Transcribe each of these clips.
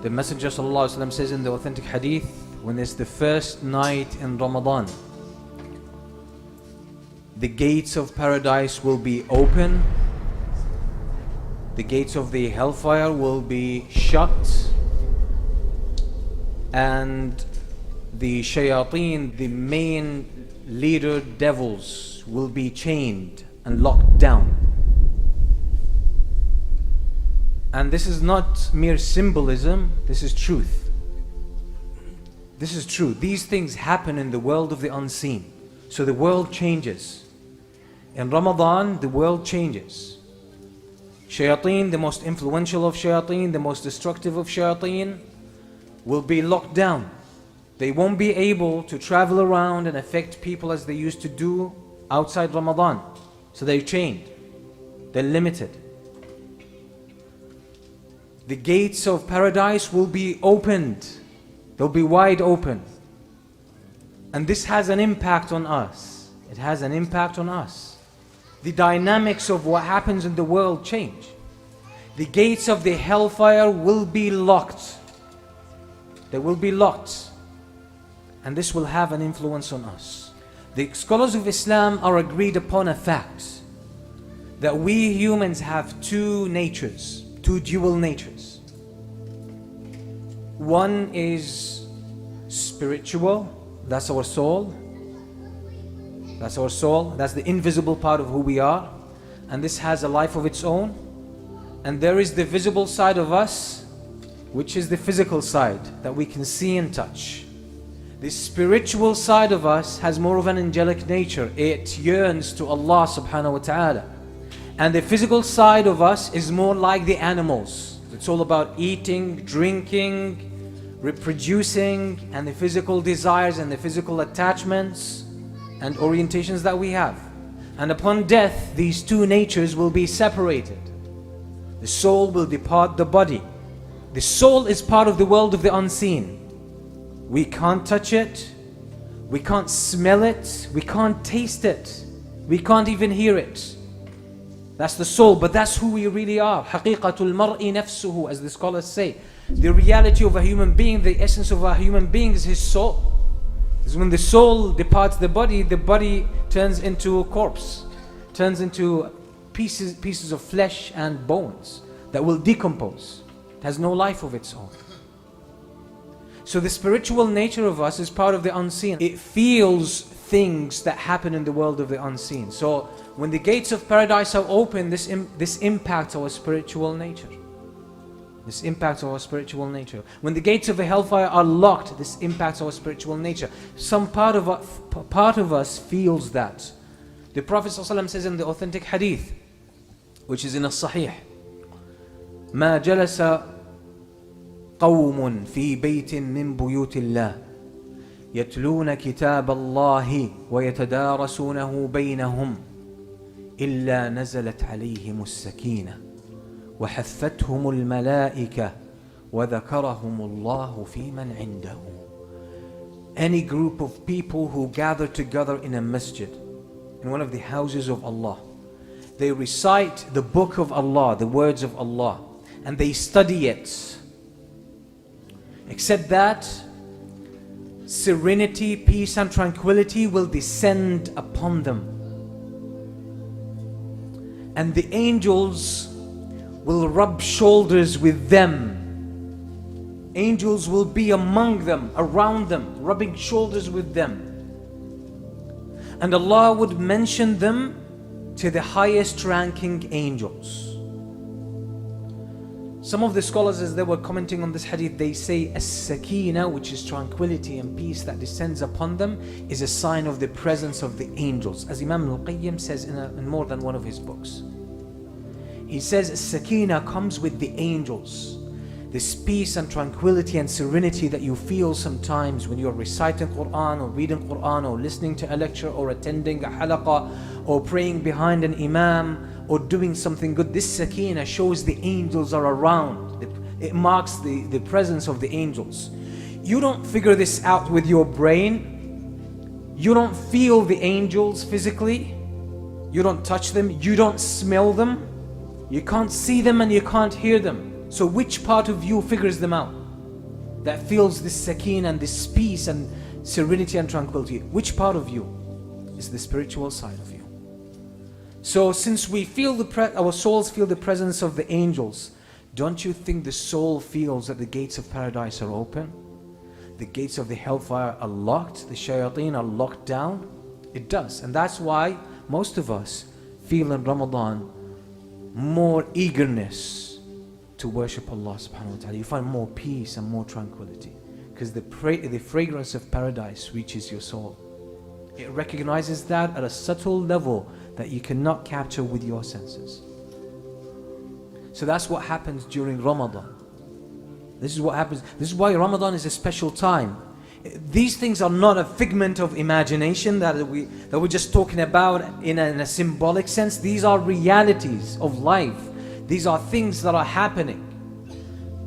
The Messenger ﷺ says in the authentic hadith, when it's the first night in Ramadan, the gates of paradise will be open, the gates of the hellfire will be shut, and the shayateen, the main leader devils, will be chained and locked down. And this is not mere symbolism, this is truth. This is true. These things happen in the world of the unseen. So the world changes. In Ramadan, the world changes. Shayateen, the most influential of shayateen, the most destructive of shayateen, will be locked down. They won't be able to travel around and affect people as they used to do outside Ramadan. So they're chained. They're limited. The gates of paradise will be opened. They'll be wide open. And this has an impact on us. It has an impact on us. The dynamics of what happens in the world change. The gates of the hellfire will be locked. They will be locked. And this will have an influence on us. The scholars of Islam are agreed upon a fact that we humans have two natures, two dual natures. One is spiritual, that's our soul. That's our soul, that's the invisible part of who we are. And this has a life of its own. And there is the visible side of us, which is the physical side that we can see and touch. The spiritual side of us has more of an angelic nature. It yearns to Allah subhanahu wa ta'ala. And the physical side of us is more like the animals. It's all about eating, drinking, reproducing, and the physical desires and the physical attachments and orientations that we have. And upon death, these two natures will be separated. The soul will depart the body. The soul is part of the world of the unseen. We can't touch it, we can't smell it, we can't taste it, we can't even hear it. That's the soul, but that's who we really are. Haqiqatul mar'i nafsuhu, as the scholars say. The reality of a human being, the essence of a human being is his soul. Because when the soul departs the body turns into a corpse, turns into pieces of flesh and bones that will decompose. It has no life of its own. So the spiritual nature of us is part of the unseen. It feels things that happen in the world of the unseen. So when the gates of paradise are open, this impacts our spiritual nature. This impacts our spiritual nature. When the gates of the hellfire are locked, this impacts our spiritual nature. Some part of us feels that. The Prophet ﷺ says in the authentic hadith, which is in a Sahih, ما جلس قوم في بيت من بيوت الله يتلون كتاب الله ويتدارسونه بينهم إلا نزلت عليهم السكينة وحفتهم الملائكة وذكرهم الله في من عنده. Any group of people who gather together in a masjid, in one of the houses of Allah, they recite the book of Allah, the words of Allah, and they study it. Except that serenity, peace and tranquility will descend upon them. And the angels will rub shoulders with them. Angels will be among them, around them, rubbing shoulders with them. And Allah would mention them to the highest ranking angels. Some of the scholars, as they were commenting on this hadith, they say as-sakina, which is tranquility and peace that descends upon them, is a sign of the presence of the angels, as Imam al-Qayyim says in more than one of his books. He says as-sakina comes with the angels. This peace and tranquility and serenity that you feel sometimes when you're reciting Quran or reading Quran or listening to a lecture or attending a halaqah or praying behind an imam or doing something good. This sakina shows the angels are around. It marks the presence of the angels. You don't figure this out with your brain. You don't feel the angels physically. You don't touch them. You don't smell them. You can't see them and you can't hear them. So which part of you figures them out? that feels this sakeen and this peace and serenity and tranquility. Which part of you is the spiritual side of you? So since we feel our souls feel the presence of the angels, don't you think the soul feels that the gates of paradise are open? The gates of the hellfire are locked, the shayateen are locked down? It does. And that's why most of us feel in Ramadan more eagerness to worship Allah subhanahu wa ta'ala. You find more peace and more tranquility because the fragrance of paradise reaches your soul. It recognizes that at a subtle level that you cannot capture with your senses. So that's what happens during Ramadan. This is what happens. This is why Ramadan is a special time. These things are not a figment of imagination that we're just talking about in a symbolic sense. These are realities of life. These are things that are happening.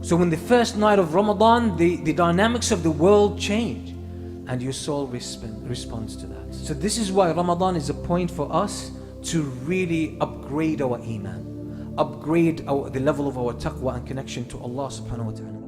So in the first night of Ramadan, the dynamics of the world change and your soul responds to that. So this is why Ramadan is a point for us to really upgrade our iman, upgrade the level of our taqwa and connection to Allah subhanahu wa ta'ala.